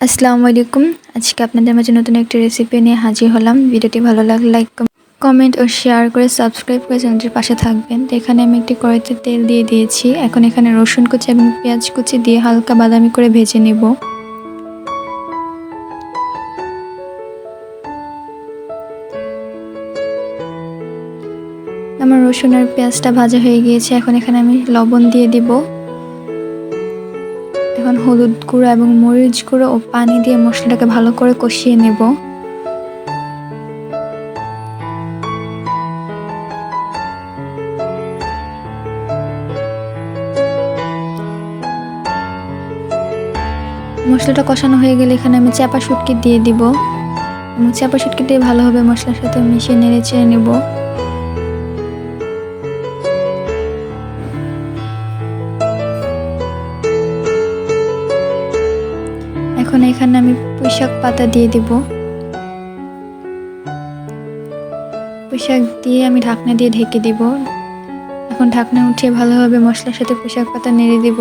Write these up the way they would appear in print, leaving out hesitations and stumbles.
আসসালামু আলাইকুম। আজকে আপনাদের মাঝে নতুন একটি রেসিপি নিয়ে হাজির হলাম। ভিডিওটি ভালো লাগলে লাইক কমেন্ট ও শেয়ার করে সাবস্ক্রাইব করে চ্যানেলটির পাশে থাকবেন। তো এখানে আমি একটি কড়াইতে তেল দিয়ে দিয়েছি। এখন এখানে রসুন কুচি এবং পেঁয়াজ কুচি দিয়ে হালকা বাদামি করে ভেজে নেব। আমার রসুন আর পেঁয়াজটা ভাজা হয়ে গিয়েছে। এখন এখানে আমি লবণ দিয়ে দিব। এখন হলুদ গুঁড়ো এবং মরিচ গুঁড়ো ও পানি দিয়ে মশলাটাকে ভালো করে কষিয়ে নেব। মশলাটা কষানো হয়ে গেলে এখানে আমি চাপা শুটকি দিয়ে দিব এবং চাপা শুটকি দিয়ে ভালোভাবে মশলার সাথে মিশিয়ে নেড়ে চেড়ে নেব। এখন এখানে আমি পুঁইশাক পাতা দিয়ে দিব। পুঁইশাক দিয়ে আমি ঢাকনা দিয়ে ঢেকে দিব। এখন ঢাকনা উঠিয়ে ভালোভাবে মশলার সাথে পুঁইশাক পাতা নেড়ে দিব।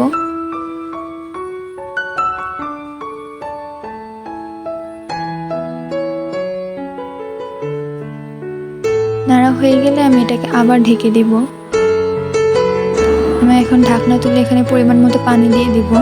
নাড়া হয়ে গেলে আমি এটাকে আবার ঢেকে দিব। আমি এখন ঢাকনা তুলে এখানে পরিমাণ মতো পানি দিয়ে দিব।